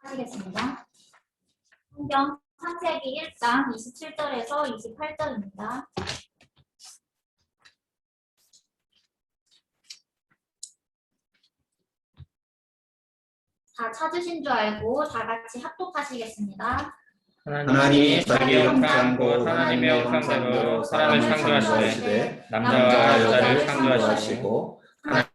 하겠습니다. 성경 창세기 1장 27절에서 28절입니다. 다 찾으신 줄 알고 다 같이 합독하시겠습니다. 하나님이 자기 영광 곧 하나님의 형상대로 사람을 창조하시되 남자와 여자를 창조하시고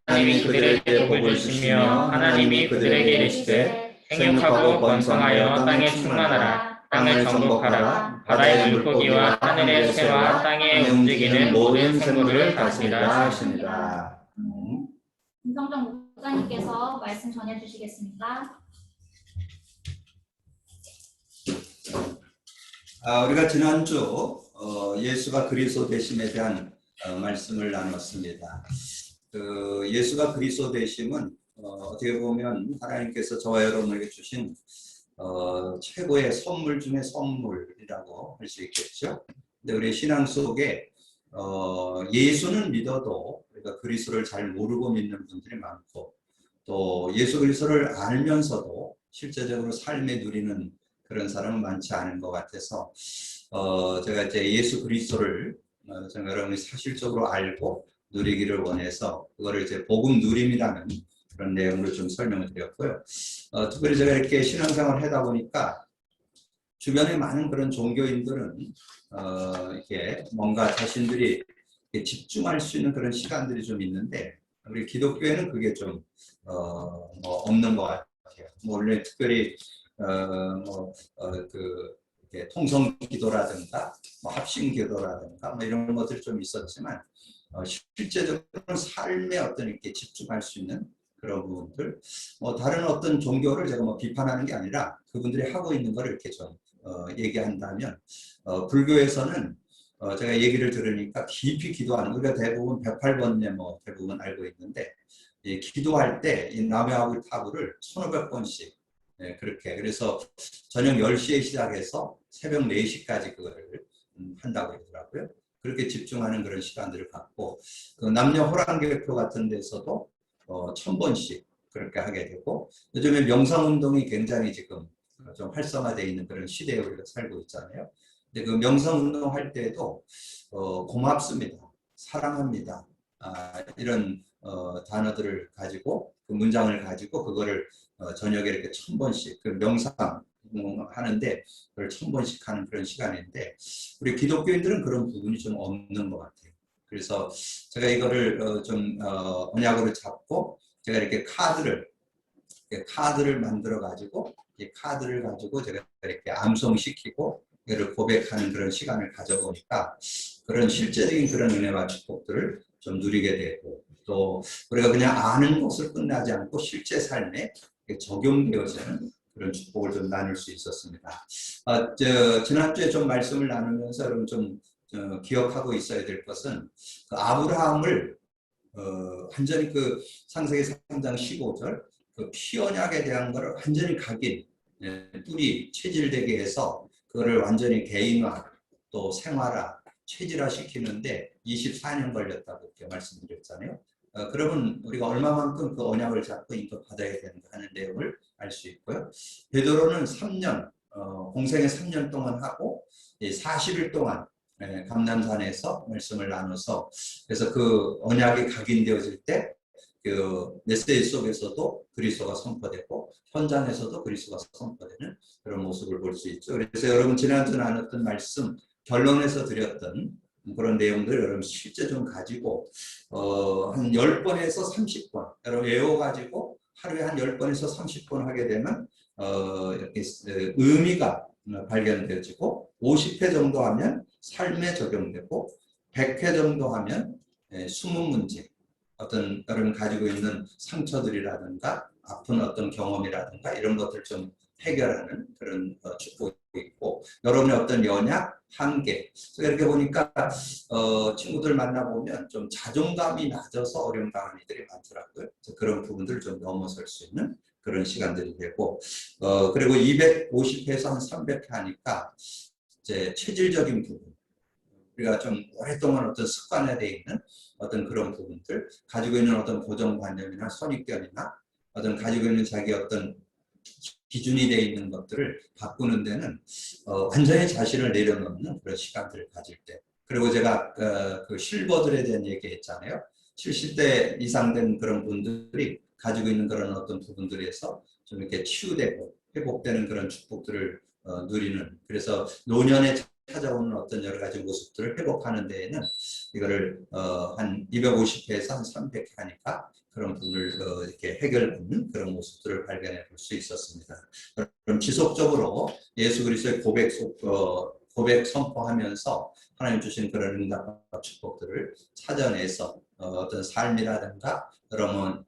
하나님이 그들에게 복을 주시며 하나님이 그들에게 이르시되 생육하고 번성하여 땅에 충만하라. 땅을 정복하라. 바다의 물고기와 하늘의 새와 땅에 움직이는 모든 생물을 다스리라 하시니라. 김성정 목사님께서 말씀 전해주시겠습니다. 우리가 지난주 예수가 그리스도 되심에 대한 말씀을 나눴습니다. 예수가 그리스도 되심은 어떻게 보면 하나님께서 저와 여러분에게 주신 최고의 선물 중에 선물이라고 할 수 있겠죠. 근데 우리 신앙 속에 예수는 믿어도 우리가 그리스도를 잘 모르고 믿는 분들이 많고, 또 예수 그리스도를 알면서도 실제적으로 삶에 누리는 그런 사람은 많지 않은 것 같아서 제가 이제 예수 그리스도를 여러분이 사실적으로 알고 누리기를 원해서 그거를 이제 복음 누림이라는 그런 내용으로 좀 설명을 드렸고요. 특별히 제가 이렇게 신앙생활을 하다 보니까 주변에 많은 그런 종교인들은 이렇게 뭔가 자신들이 집중할 수 있는 그런 시간들이 좀 있는데, 우리 기독교에는 그게 좀 없는 것 같아요. 원래 특별히 통성 기도라든가 합심 기도라든가 이런 것들이 좀 있었지만 실제적으로 삶에 어떤 이렇게 집중할 수 있는 그런 부분들, 다른 어떤 종교를 제가 비판하는 게 아니라 그분들이 하고 있는 걸 이렇게 좀 얘기한다면, 불교에서는 제가 얘기를 들으니까 깊이 기도하는, 우리가 대부분 108번에 대부분 알고 있는데, 기도할 때 이 남해하고 타구를 1500번씩 그렇게, 그래서 저녁 10시에 시작해서 새벽 4시까지 그거를 한다고 그러더라고요. 그렇게 집중하는 그런 시간들을 갖고, 그 남녀 호랑개표 같은 데서도 1000번씩 그렇게 하게 되고, 요즘에 명상운동이 굉장히 지금 좀 활성화되어 있는 그런 시대에 우리가 살고 있잖아요. 근데 그 명상운동 할 때도 고맙습니다, 사랑합니다, 이런 단어들을 가지고, 그 문장을 가지고 그거를 저녁에 이렇게 1000번씩 그 명상 하는데 그걸 1000번씩 하는 그런 시간인데, 우리 기독교인들은 그런 부분이 좀 없는 것 같아요. 그래서 제가 이거를 좀 언약으로 잡고, 제가 이렇게 카드를 만들어 가지고, 이 카드를 가지고 제가 이렇게 암송시키고 이를 고백하는 그런 시간을 가져보니까 그런 실제적인 그런 은혜와 축복들을 좀 누리게 되고, 또 우리가 그냥 아는 것을 끝나지 않고 실제 삶에 적용되어지는 그런 축복을 좀 나눌 수 있었습니다. 지난주에 좀 말씀을 나누면서 여러분 좀 기억하고 있어야 될 것은, 그 아브라함을 완전히 그 창세기 3장 15절 그 피언약에 대한 것을 완전히 각인, 뿌리 체질되게 해서 그거를 완전히 개인화, 또 생활화, 체질화 시키는데 24년 걸렸다고 이렇게 말씀드렸잖아요. 그러면 우리가 얼마만큼 그 언약을 잡고 인도받아야 되는가 하는 내용을 알 수 있고요. 베드로는 3년, 공생에 3년 동안 하고 40일 동안 감람산에서 말씀을 나눠서, 그래서 그 언약이 각인되어질 때 그 메시지 속에서도 그리스도가 선포되고 현장에서도 그리스도가 선포되는 그런 모습을 볼 수 있죠. 그래서 여러분 지난주 나눴던 말씀 결론에서 드렸던 그런 내용들 여러분 실제 좀 가지고 한 10번에서 30번 여러분 외워가지고 하루에 한 10번에서 30번 하게 되면 이렇게 의미가 발견되어지고, 50회 정도 하면 삶에 적용되고, 100회 정도 하면 숨은 문제, 어떤 여러분 가지고 있는 상처들이라든가 아픈 어떤 경험이라든가 이런 것들 좀 해결하는 그런 축복이 있고, 여러분의 어떤 연약, 한계, 이렇게 보니까 친구들 만나보면 좀 자존감이 낮아서 어려움 당하는 이들이 많더라고요. 그런 부분들을 좀 넘어설 수 있는 그런 시간들이 되고, 그리고 250회에서 한 300회 하니까 이제 체질적인 부분, 우리가 좀 오랫동안 어떤 습관화되어 있는 어떤 그런 부분들, 가지고 있는 어떤 고정관념이나 선입견이나 어떤 가지고 있는 자기 어떤 기준이 되어 있는 것들을 바꾸는 데는 완전히 자신을 내려놓는 그런 시간들을 가질 때. 그리고 제가 그 실버들에 대한 얘기했잖아요. 70대 이상 된 그런 분들이 가지고 있는 그런 어떤 부분들에서 좀 이렇게 치유되고 회복되는 그런 축복들을 누리는, 그래서 노년에 찾아오는 어떤 여러 가지 모습들을 회복하는 데에는 이거를 한 250회에서 한 300회 하니까 그런 부분을 이렇게 해결받는 그런 모습들을 발견해 볼 수 있었습니다. 그럼 지속적으로 예수 그리스도의 고백 선포하면서 하나님 주신 그런 응답과 축복들을 찾아내서 어떤 삶이라든가 그러면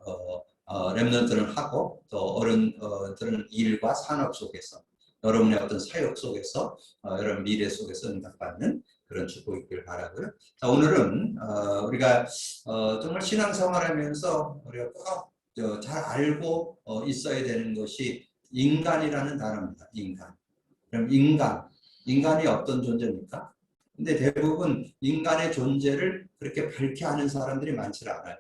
렘넌트는 하고 또 어른들은 일과 산업 속에서 여러분의 어떤 사역 속에서 여러분 미래 속에서 응답받는 그런 축복이 있길 바라고요. 자, 오늘은 우리가 정말 신앙생활하면서 우리가 꼭 잘 알고 있어야 되는 것이 인간이라는 단어입니다. 인간. 그럼 인간이 어떤 존재입니까? 근데 대부분 인간의 존재를 그렇게 밝게 아는 사람들이 많지 않아요.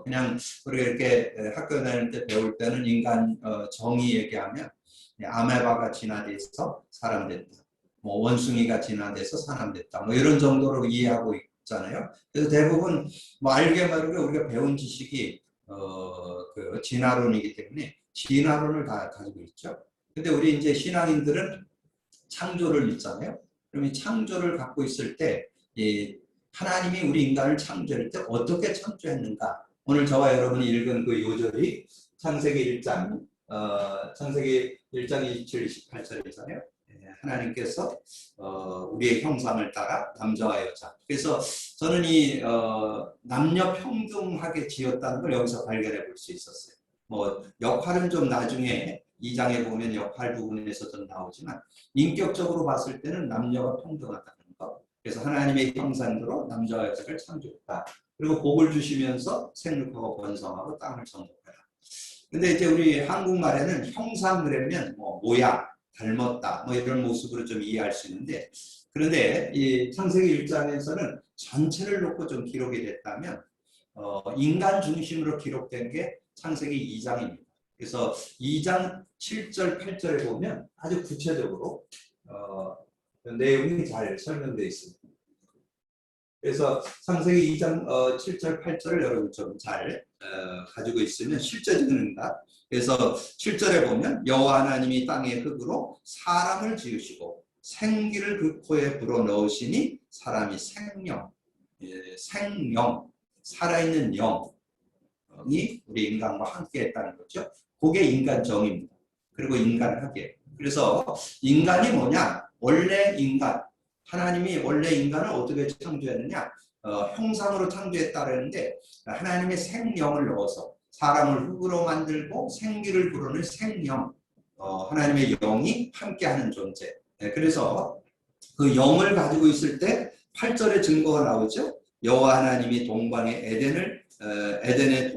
그냥 우리가 이렇게 학교 다닐 때 배울 때는 인간 정의 얘기하면 아메바가 진화돼서 사람 됐다. 뭐 원숭이가 진화돼서 사람 됐다. 뭐 이런 정도로 이해하고 있잖아요. 그래서 대부분 뭐 알게 모르게 우리가 배운 지식이 그 진화론이기 때문에 진화론을 다 가지고 있죠. 근데 우리 이제 신앙인들은 창조를 믿잖아요. 그럼 이 창조를 갖고 있을 때 이 하나님이 우리 인간을 창조할 때 어떻게 창조했는가? 오늘 저와 여러분이 읽은 그 요절이 창세기 1장, 창세기 1장 27, 28절이잖아요. 하나님께서 우리의 형상을 따라 남자와 여자. 그래서 저는 이 남녀 평등하게 지었다는 걸 여기서 발견해 볼 수 있었어요. 뭐 역할은 좀 나중에 2장에 보면 역할 부분에서 좀 나오지만 인격적으로 봤을 때는 남녀가 평등하다는 것. 그래서 하나님의 형상대로 남자와 여자를 창조했다. 그리고 복을 주시면서 생육하고 번성하고 땅을 정복하라. 근데 이제 우리 한국말에는 형상 그러면 뭐 모양, 닮았다 뭐 이런 모습으로 좀 이해할 수 있는데, 그런데 이 창세기 1장에서는 전체를 놓고 좀 기록이 됐다면 인간 중심으로 기록된 게 창세기 2장입니다. 그래서 2장 7절, 8절에 보면 아주 구체적으로 내용이 잘 설명되어 있습니다. 그래서 창세기 2장 7절, 8절을 여러분 좀 잘 가지고 있으면 실제적인 응답. 그래서 7절에 보면 여호와 하나님이 땅의 흙으로 사람을 지으시고 생기를 그 코에 불어넣으시니 사람이 생명, 살아있는 영이 우리 인간과 함께 했다는 거죠. 그게 인간정입니다. 그리고 인간학이에요. 그래서 인간이 뭐냐? 원래 인간, 하나님이 원래 인간을 어떻게 창조했느냐? 형상으로 창조했다는데 하나님의 생명을 넣어서 사람을 흙으로 만들고 생기를 불어넣는 생명, 하나님의 영이 함께하는 존재. 그래서 그 영을 가지고 있을 때 8절의 증거가 나오죠. 여호와 하나님이 동방의 에덴의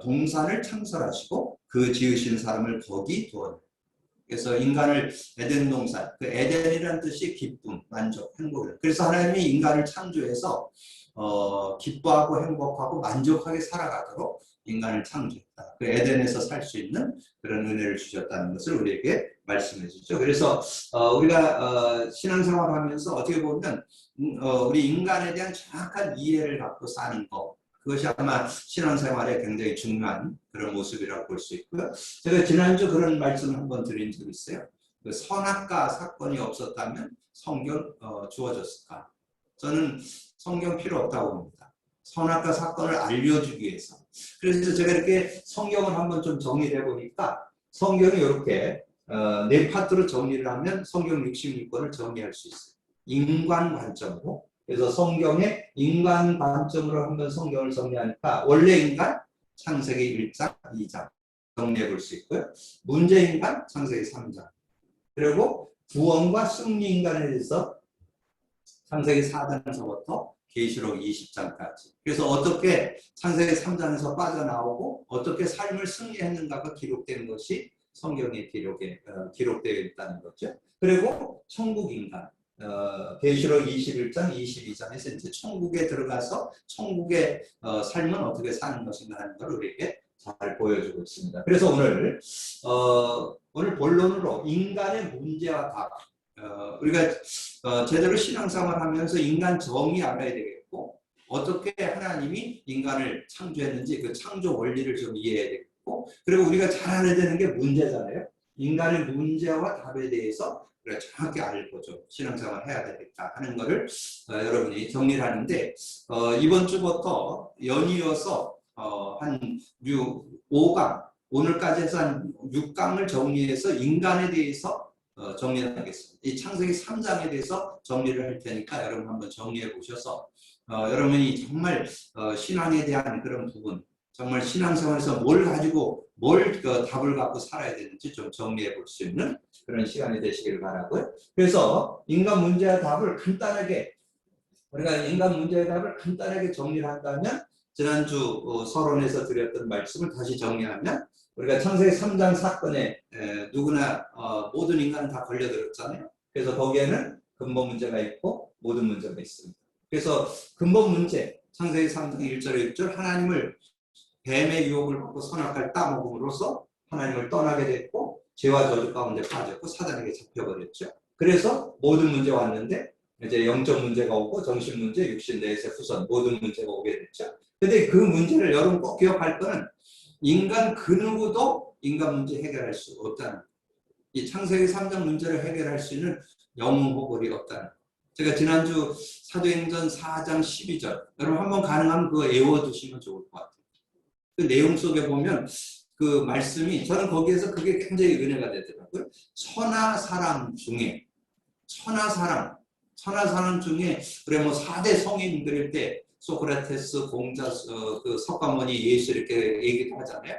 동산을 창설하시고 그 지으신 사람을 거기 두었다. 그래서 인간을 에덴 동산, 그 에덴이라는 뜻이 기쁨, 만족, 행복. 그래서 하나님이 인간을 창조해서 기뻐하고 행복하고 만족하게 살아가도록 인간을 창조했다. 그 에덴에서 살 수 있는 그런 은혜를 주셨다는 것을 우리에게 말씀해 주죠. 그래서 우리가 신앙생활하면서 어떻게 보면 우리 인간에 대한 정확한 이해를 갖고 사는 것, 그것이 아마 신앙생활에 굉장히 중요한 그런 모습이라고 볼 수 있고요. 제가 지난주 그런 말씀을 한번 드린 적이 있어요. 그 선악과 사건이 없었다면 성경 주어졌을까? 저는 성경 필요 없다고 봅니다. 선악과 사건을 알려주기 위해서. 그래서 제가 이렇게 성경을 한번 좀 정리를 해보니까 성경이 이렇게 네 파트로 정리를 하면 성경 66권을 정리할 수 있어요. 인간 관점으로. 그래서 성경의 인간 관점으로 한번 성경을 정리하니까 원래 인간 창세기 1장, 2장 정리해 볼 수 있고요. 문제 인간 창세기 3장. 그리고 구원과 승리 인간에 대해서 창세기 4장에서부터 계시록 20장까지. 그래서 어떻게 창세기 3장에서 빠져나오고 어떻게 삶을 승리했는가가 기록된 것이 성경에 기록되어 있다는 거죠. 그리고 천국 인간. 계시록 21장, 22장에서 이제 천국에 들어가서 천국의 삶은 어떻게 사는 것인가 하는 걸 우리에게 잘 보여주고 있습니다. 그래서 오늘 본론으로 인간의 문제와 답. 우리가 제대로 신앙생활 하면서 인간 정의 알아야 되겠고, 어떻게 하나님이 인간을 창조했는지 그 창조 원리를 좀 이해해야 되겠고, 그리고 우리가 잘 알아야 되는 게 문제잖아요. 인간의 문제와 답에 대해서 우리가 정확히 알고 좀 신앙생활 해야 되겠다 하는 거를 여러분이 정리를 하는데, 이번 주부터 연이어서 한 5강, 오늘까지 해서 한 6강을 정리해서 인간에 대해서 정리를 하겠습니다. 이 창세기 3장에 대해서 정리를 할 테니까 여러분 한번 정리해 보셔서 여러분이 정말 신앙에 대한 그런 부분, 정말 신앙생활에서 뭘 가지고 답을 갖고 살아야 되는지 좀 정리해 볼 수 있는 그런 시간이 되시길 바라고요. 그래서 인간 문제의 답을 간단하게, 우리가 인간 문제의 답을 간단하게 정리를 한다면, 지난주 서론에서 드렸던 말씀을 다시 정리하면, 우리가 창세기 3장 사건에 누구나 모든 인간은 다 걸려들었잖아요. 그래서 거기에는 근본 문제가 있고 모든 문제가 있습니다. 그래서 근본 문제, 창세기 3장 1절에 6절, 하나님을 뱀의 유혹을 받고 선악과를 따먹음으로써 하나님을 떠나게 됐고 죄와 저주 가운데 빠졌고 사단에게 잡혀버렸죠. 그래서 모든 문제가 왔는데 이제 영적 문제가 오고 정신 문제, 육신 내에서 후선 모든 문제가 오게 됐죠. 근데 그 문제를 여러분 꼭 기억할 거는, 인간 그 누구도 인간 문제 해결할 수 없다는, 이 창세기 3장 문제를 해결할 수 있는 영웅호벌이 없다는. 제가 지난주 사도행전 4장 12절 여러분 한번 가능하면 그거 외워두시면 좋을 것 같아요. 그 내용 속에 보면 그 말씀이, 저는 거기에서 그게 굉장히 은혜가 되더라고요. 천하 사람 중에 우리 뭐 4대 성인 그릴 때 소크라테스, 공자, 그 석가모니, 예수 이렇게 얘기도 하잖아요.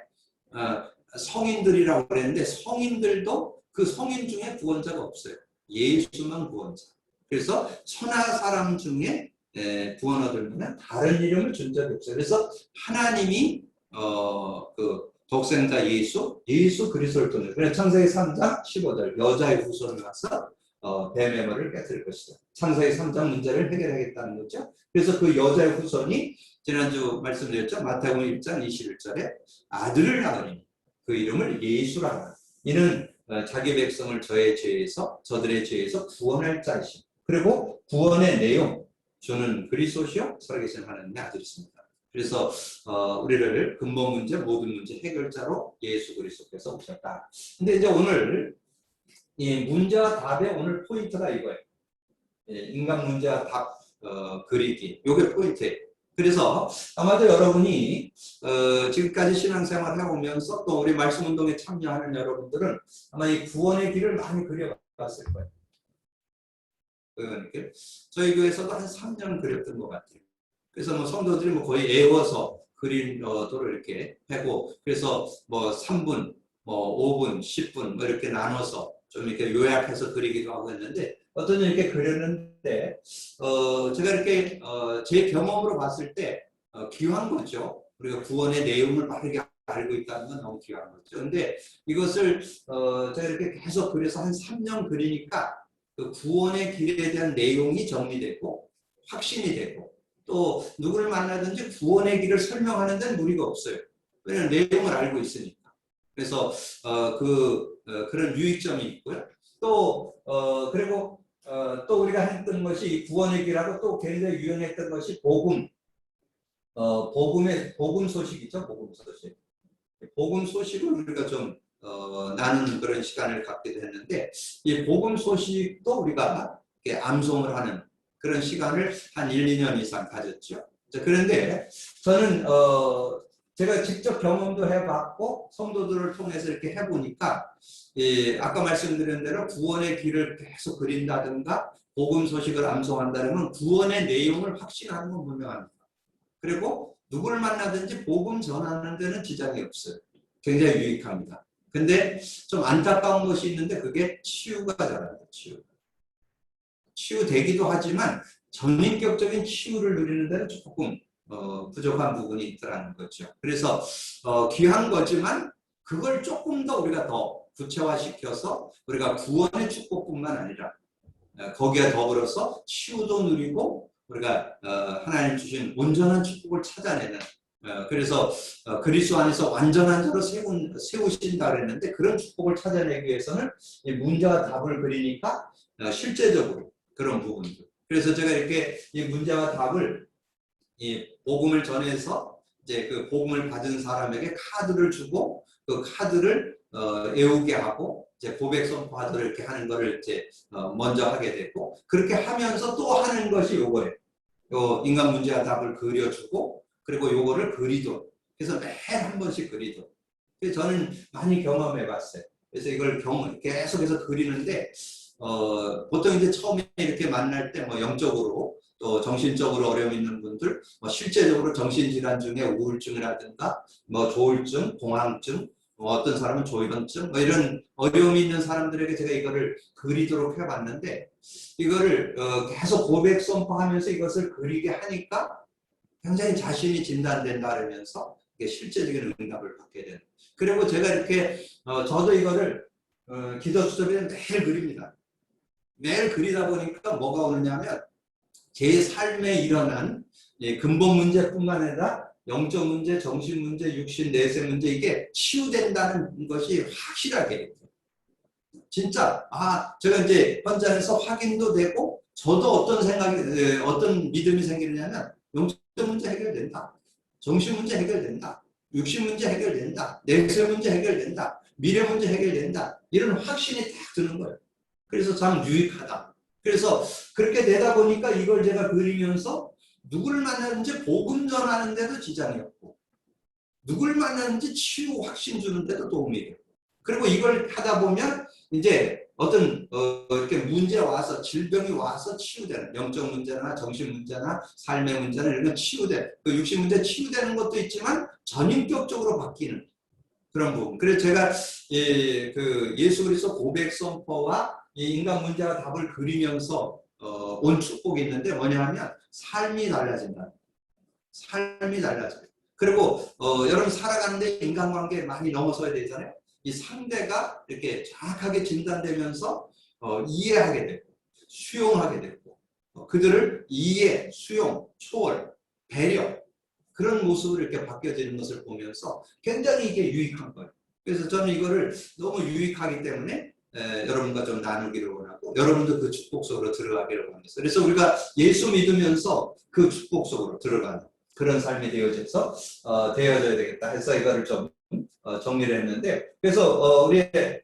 성인들이라고 그랬는데 성인들도 그 성인 중에 구원자가 없어요. 예수만 구원자. 그래서 천하 사람 중에 구원 얻을 만한 다른 이름을 준 적이 없어요. 그래서 하나님이 그 독생자 예수 그리스도를 통해, 그래서 창세기 3장 15절 여자의 후손을 와서 뱀의 머리를 깨뜨릴 것이다. 창세기 3장 문제를 해결하겠다는 거죠. 그래서 그 여자의 후손이 지난주 말씀드렸죠. 마태복음 1장 21절에 아들을 낳으니 그 이름을 예수라 하라. 이는 자기 백성을 저들의 죄에서 구원할 자이심. 그리고 구원의 내용, 주는 그리스도시요 살아계신 하나님의 아들이십니다. 그래서 우리를 근본 문제, 모든 문제 해결자로 예수 그리스도께서 오셨다. 근데 이제 오늘 이 문제와 답의 오늘 포인트가 이거예요. 인간 문제와 답 그리기. 요게 포인트예요. 그래서 아마도 여러분이 지금까지 신앙생활을 해오면서 또 우리 말씀운동에 참여하는 여러분들은 아마 이 구원의 길을 많이 그려봤을 거예요. 저희 교회에서도 한 3년 그렸던 것 같아요. 그래서 뭐 성도들이 뭐 거의 애워서 그린 도를 이렇게 하고, 그래서 뭐 3분, 뭐 5분, 10분 뭐 이렇게 나눠서 좀 이렇게 요약해서 그리기도 하고 했는데, 어떤 이렇게 그렸는데, 제가 이렇게 제 경험으로 봤을 때 귀한 거죠. 우리가 구원의 내용을 빠르게 알고 있다는 건 너무 귀한 거죠. 근데 이것을 제가 이렇게 계속 그려서 한 3년 그리니까 그 구원의 길에 대한 내용이 정리되고 확신이 되고, 또 누구를 만나든지 구원의 길을 설명하는 데는 무리가 없어요. 왜냐하면 내용을 알고 있으니까. 그래서 그런 유익점이 있고요. 또 그리고 또 우리가 했던 것이 구원의 길하고 또 굉장히 유행했던 것이 복음 소식이죠. 복음 소식을 우리가 좀 나누는 그런 시간을 갖기도 했는데, 이 복음 소식도 우리가 이렇게 암송을 하는 그런 시간을 한 1, 2년 이상 가졌죠. 그런데 저는 제가 직접 경험도 해봤고 성도들을 통해서 이렇게 해보니까, 아까 말씀드린 대로 구원의 길을 계속 그린다든가 복음 소식을 암송한다는 건 구원의 내용을 확신하는 건 분명합니다. 그리고 누구를 만나든지 복음 전하는 데는 지장이 없어요. 굉장히 유익합니다. 근데 좀 안타까운 것이 있는데, 그게 치유가 잘합니다. 치유되기도 하지만 전인격적인 치유를 누리는 데는 조금 부족한 부분이 있더라는 거죠. 그래서 귀한 거지만 그걸 조금 더 우리가 더 구체화시켜서 우리가 구원의 축복뿐만 아니라 거기에 더불어서 치유도 누리고 우리가 하나님 주신 온전한 축복을 찾아내는 그래서 그리스도 안에서 완전한 자로 세우신다 그랬는데 그런 축복을 찾아내기 위해서는 이 문제와 답을 그리니까 실제적으로 그런 부분들. 그래서 제가 이렇게 이 문제와 답을 이 복음을 전해서 이제 그 복음을 받은 사람에게 카드를 주고 그 카드를 외우게 하고 이제 고백 선포하도록 이렇게 하는 거를 이제 먼저 하게 되고 그렇게 하면서 또 하는 것이 요거예요. 요 인간 문제와 답을 그려주고 그리고 요거를 그리도록 그래서 매일 한 번씩 그리도록. 그래서 저는 많이 경험해 봤어요. 그래서 이걸 계속해서 그리는데 보통 이제 처음에 이렇게 만날 때 뭐 영적으로 또 정신적으로 어려움 있는 분들, 뭐 실제적으로 정신질환 중에 우울증이라든가 뭐 조울증, 공황증, 뭐 어떤 사람은 조현증, 뭐 이런 어려움이 있는 사람들에게 제가 이거를 그리도록 해봤는데 이거를 계속 고백 선포하면서 이것을 그리게 하니까 굉장히 자신이 진단된다 그러면서 이게 실제적인 응답을 받게 되는. 그리고 제가 이렇게 저도 이거를 기도 수첩에 매일 그립니다. 매일 그리다 보니까 뭐가 오느냐면 제 삶에 일어난 근본 문제뿐만 아니라 영적 문제, 정신 문제, 육신, 내세 문제 이게 치유된다는 것이 확실하게 진짜 제가 이제 현장에서 확인도 되고 저도 어떤 생각이 어떤 믿음이 생기느냐면 영적 문제 해결된다, 정신 문제 해결된다, 육신 문제 해결된다, 내세 문제 해결된다, 미래 문제 해결된다 이런 확신이 딱 드는 거예요. 그래서 참 유익하다. 그래서 그렇게 되다 보니까 이걸 제가 그리면서 누구를 만나는지 복음 전하는데도 지장이 없고 누구를 만나는지 치유 확신 주는데도 도움이 돼요. 그리고 이걸 하다 보면 이제 어떤 이렇게 문제 와서 질병이 와서 치유되는 영적 문제나 정신 문제나 삶의 문제나 이런 건 치유돼. 그 육신 문제 치유되는 것도 있지만 전인격적으로 바뀌는 그런 부분. 그래서 제가 그 예수 그리스도 고백 선포와 이 인간 문제와 답을 그리면서 온 축복이 있는데 뭐냐 하면 삶이 달라진다. 삶이 달라져요. 그리고 여러분 살아가는데 인간관계 많이 넘어서야 되잖아요. 이 상대가 이렇게 정확하게 진단되면서 이해하게 되고 수용하게 되고 그들을 이해, 수용, 초월, 배려 그런 모습으로 이렇게 바뀌어지는 것을 보면서 굉장히 이게 유익한 거예요. 그래서 저는 이거를 너무 유익하기 때문에 여러분과 좀 나누기를 원하고 여러분도 그 축복 속으로 들어가기를 원해서 그래서 우리가 예수 믿으면서 그 축복 속으로 들어가는 그런 삶이 되어져야 되겠다 해서 이거를 좀 정리를 했는데 그래서 우리의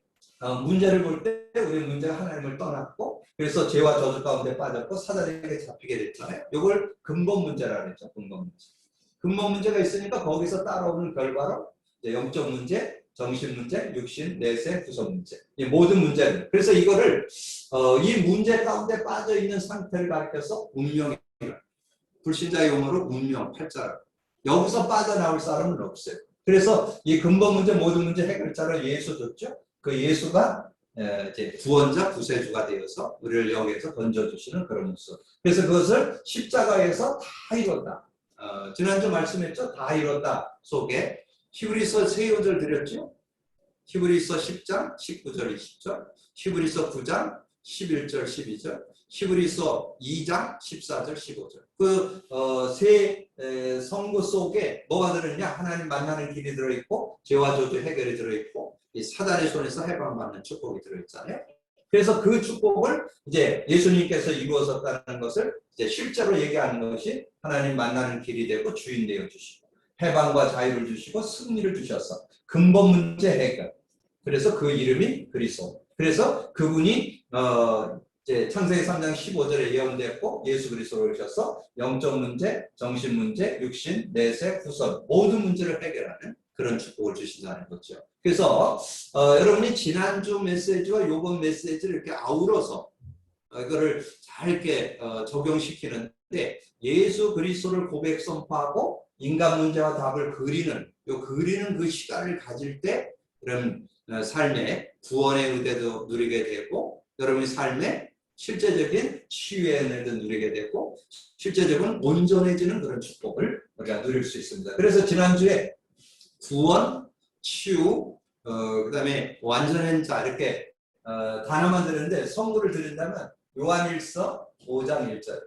문제를 볼 때 우리 문제가 하나님을 떠났고 그래서 죄와 저주 가운데 빠졌고 사단에게 잡히게 됐잖아요. 이걸 근본 문제라고 했죠. 근본 문제. 근본 문제가 있으니까 거기서 따라오는 결과로 영적 문제, 정신 문제, 육신, 내세, 구성 문제 이 모든 문제들. 그래서 이거를 이 문제 가운데 빠져 있는 상태를 가리켜서 운명이라 불신자 용어로 운명, 팔자라 여기서 빠져나올 사람은 없어요. 그래서 이 근본 문제, 모든 문제 해결자로 예수 줬죠. 그 예수가 이제 구원자, 구세주가 되어서 우리를 여기에서 건져주시는 그런 모습. 그래서 그것을 십자가에서 다 이뤘다. 지난주 말씀했죠. 다 이뤘다 속에 히브리서 3요절 드렸죠. 히브리서 10장 19절 20절, 히브리서 9장 11절 12절, 히브리서 2장 14절 15절. 그 세 성구 속에 뭐가 들어있냐? 하나님 만나는 길이 들어있고 죄와 저주 해결이 들어있고 이 사단의 손에서 해방받는 축복이 들어있잖아요. 그래서 그 축복을 이제 예수님께서 이루어졌다는 것을 이제 실제로 얘기하는 것이 하나님 만나는 길이 되고 주인 되어 주시고 해방과 자유를 주시고 승리를 주셔서 근본 문제 해결. 그래서 그 이름이 그리스도. 그래서 그분이 이제 창세기 3장 15절에 예언됐고 예수 그리스도로 오셔서 영적 문제, 정신 문제, 육신, 내세, 후선 모든 문제를 해결하는 그런 축복을 주신다는 거죠. 그래서 여러분이 지난주 메시지와 이번 메시지를 이렇게 아우러서 이거를 잘 이렇게 적용시키는데 예수 그리스도를 고백 선포하고 인간 문제와 답을 그리는 그 시간을 가질 때 그런 삶의 구원의 의대도 누리게 되고 여러분의 삶에 실제적인 치유의 은혜도 누리게 되고 실제적인 온전해지는 그런 축복을 우리가 누릴 수 있습니다. 그래서 지난주에 구원, 치유, 그다음에 완전한 자 이렇게 단어만 드는데 선물을 드린다면 요한일서 5장 1절.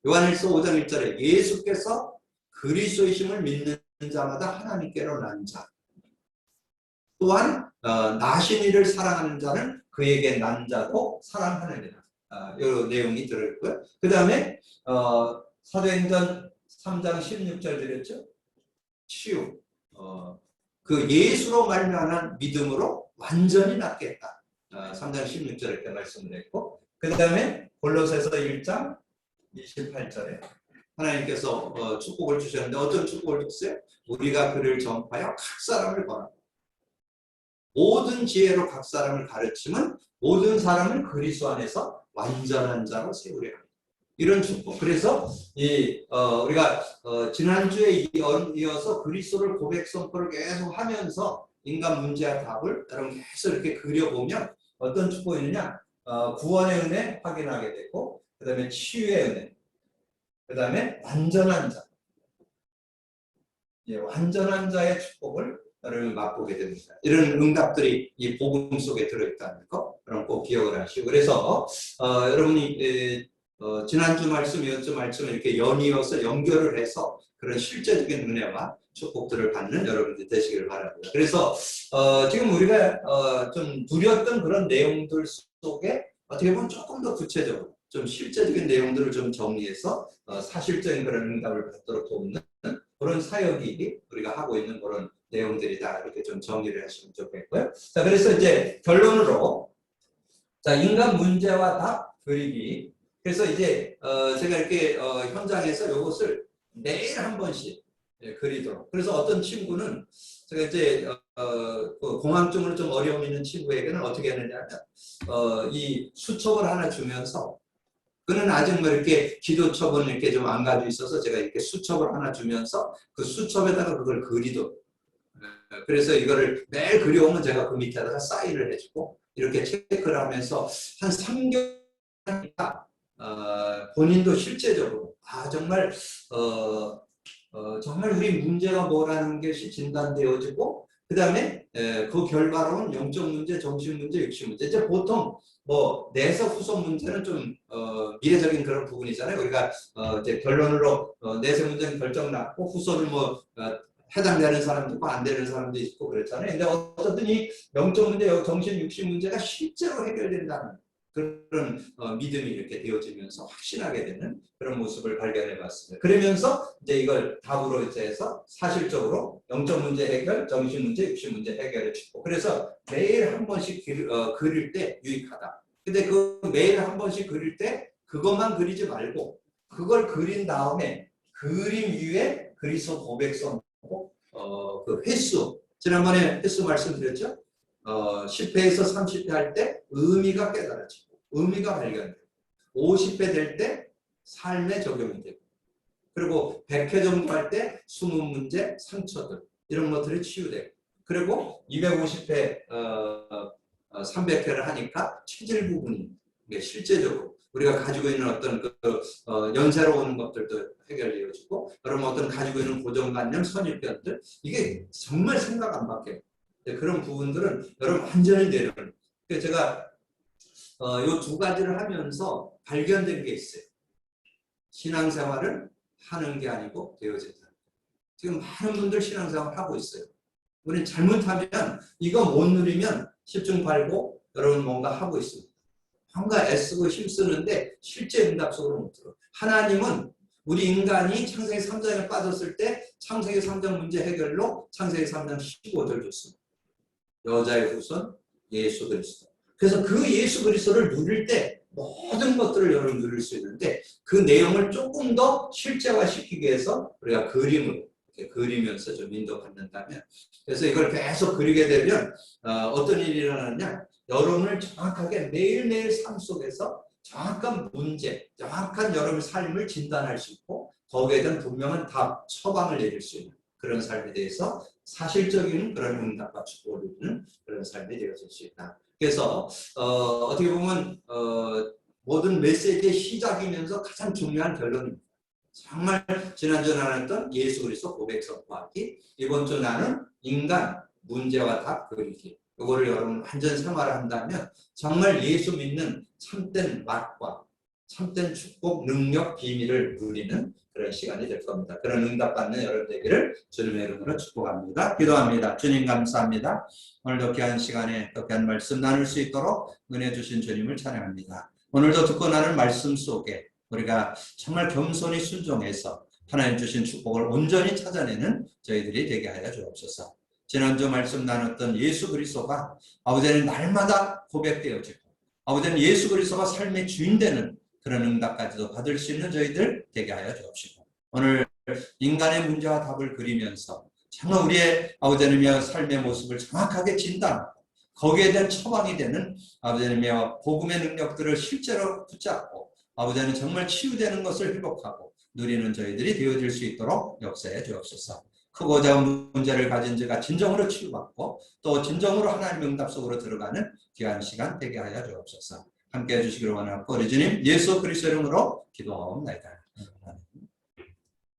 요한일서 5장 1절에 예수께서 그리스도의 힘을 믿는 자마다 하나님께로 난 자. 또한 나신 이를 사랑하는 자는 그에게 난 자도 사랑하느니라. 이 내용이 들어있고요. 그 다음에 사도행전 3장 16절 드렸죠. 치유. 그 예수로 말미암은 믿음으로 완전히 낫겠다. 3장 16절에 이렇게 말씀을 했고, 그 다음에 골로새서 1장 28절에 하나님께서 축복을 주셨는데 어떤 축복을 줬어요? 우리가 그를 전파하여 각 사람을 권하고 모든 지혜로 각 사람을 가르치면 모든 사람을 그리스도 안에서 완전한 자로 세우려 합니다. 이런 축복. 그래서 우리가 지난주에 이어서 그리스도를 고백 선포를 계속 하면서 인간 문제와 답을 여러분 계속 이렇게 그려보면 어떤 축복이 있느냐? 구원의 은혜 확인하게 되고, 그 다음에 치유의 은혜, 그 다음에 완전한 자. 완전한 자의 축복을 여러분 맛보게 됩니다. 이런 응답들이 이 복음 속에 들어있다는 거, 여러분 꼭 기억을 하시고. 그래서 여러분이 지난주 말씀, 이번주 말씀을 이렇게 연이어서 연결을 해서 그런 실제적인 은혜와 축복들을 받는 여러분들 되시기를 바랍니다. 그래서 지금 우리가 좀 누렸던 그런 내용들 속에 어떻게 보면 조금 더 구체적으로 좀 실제적인 내용들을 좀 정리해서 사실적인 그런 응답을 받도록 돕는 그런 사역이 우리가 하고 있는 그런 내용들이다. 이렇게 좀 정리를 하시면 좋겠고요. 자, 그래서 이제 결론으로 자, 인간 문제와 답 그리기. 그래서 이제 제가 이렇게 현장에서 이것을 매일 한 번씩 그리도록. 그래서 어떤 친구는 제가 이제 그 공황증으로 좀 어려움 있는 친구에게는 어떻게 하느냐면 이 수첩을 하나 주면서 그는 아직 뭐 이렇게 기도첩은 이렇게 좀 안 가지고 있어서 제가 이렇게 수첩을 하나 주면서 그 수첩에다가 그걸 그리도록. 그래서 이거를 매일 그려오면 제가 그 밑에다가 사인을 해주고 이렇게 체크를 하면서 한 3개월 하니까 본인도 실제적으로 정말 정말 우리 문제가 뭐라는 것이 진단되어지고 그 다음에 그 결과로는 영적 문제, 정신 문제, 육신 문제. 이제 보통 뭐 내서 후속 문제는 좀 미래적인 그런 부분이잖아요. 우리가 이제 결론으로 내세 문제는 결정 났고 후속은 뭐 해당되는 사람도 있고 안 되는 사람도 있고 그렇잖아요. 근데 어쨌든 이 영적 문제, 정신, 육신 문제가 실제로 해결된다는 그런 믿음이 이렇게 되어지면서 확신하게 되는 그런 모습을 발견해 봤습니다. 그러면서 이제 이걸 답으로 이제 해서 사실적으로 영적 문제 해결, 정신 문제, 육신 문제 해결을 주고 그래서 매일 한 번씩 그릴 때 유익하다. 근데 그 매일 한 번씩 그릴 때 그것만 그리지 말고 그걸 그린 다음에 그림 위에 그리스도 고백성 그 횟수 지난번에 횟수 말씀드렸죠. 10회에서 30회 할 때 의미가 깨달아지고 의미가 발견되고 50회 될 때 삶에 적용이 되고 그리고 100회 정도 할 때 숨은 문제, 상처들 이런 것들이 치유되고 그리고 250회 300회를 하니까 체질 부분이 실제적으로 우리가 가지고 있는 어떤 연세로 오는 것들도 해결되어지고 여러분 어떤 가지고 있는 고정관념, 선입견들 이게 정말 생각 안 바뀌어요. 그런 부분들은 여러분 완전히 내려놓는. 그래서 제가 이 두 가지를 하면서 발견된 게 있어요. 신앙생활을 하는 게 아니고 되어진다. 지금 많은 분들 신앙생활 하고 있어요. 우리는 잘못하면 이거 못 누리면 10중 8구 여러분 뭔가 하고 있습니다. 뭔가 애쓰고 힘쓰는데 실제 응답 속으로 못 들어. 하나님은 우리 인간이 창세기 3장에 빠졌을 때 창세기 3장 문제 해결로 창세기 3장 15절 줬습니다. 여자의 후손 예수 그리스도. 그래서 그 예수 그리스도를 누릴 때 모든 것들을 여러분 누릴 수 있는데 그 내용을 조금 더 실제화시키기 위해서 우리가 그림을 이렇게 그리면서 좀 인도받는다면 그래서 이걸 계속 그리게 되면 어떤 일이 일어나느냐 여러분을 정확하게 매일매일 삶 속에서 정확한 문제, 정확한 여러분의 삶을 진단할 수 있고 거기에 대한 분명한 답, 처방을 내릴 수 있는 그런 삶에 대해서 사실적인 그런 응답과 축복을 누리는 그런 삶이 되어질 수 있다. 그래서 어떻게 보면 모든 메시지의 시작이면서 가장 중요한 결론입니다. 정말 지난주에 나눴던 예수 그리스도 고백 선포하기, 이번 주 나는 인간 문제와 답 그리기. 이거를 여러분 완전 생활을 한다면 정말 예수 믿는 참된 맛과 참된 축복, 능력, 비밀을 누리는 그런 시간이 될 겁니다. 그런 응답받는 여러분 되기를 주님의 이름으로 축복합니다. 기도합니다. 주님 감사합니다. 오늘도 귀한 시간에 또 귀한 말씀 나눌 수 있도록 은혜 주신 주님을 찬양합니다. 오늘도 듣고 나는 말씀 속에 우리가 정말 겸손히 순종해서 하나님 주신 축복을 온전히 찾아내는 저희들이 되게 하여 주옵소서. 지난주 말씀 나눴던 예수 그리스도가 아버지는 날마다 고백되어지고 아버지는 예수 그리스도가 삶의 주인 되는 그런 응답까지도 받을 수 있는 저희들 되게 하여 주옵시고 오늘 인간의 문제와 답을 그리면서 정말 우리의 아버지님의 삶의 모습을 정확하게 진단하고 거기에 대한 처방이 되는 아버지님의 복음의 능력들을 실제로 붙잡고 아버지는 정말 치유되는 것을 회복하고 누리는 저희들이 되어질 수 있도록 역사해 주옵소서. 크고 작은 문제를 가진 자가 진정으로 치유받고 또 진정으로 하나님의 응답 속으로 들어가는 귀한 시간 되게 하여 주옵소서. 함께해 주시기를 원하고 우리 주님 예수 그리스도 이름으로 기도하옵나이다.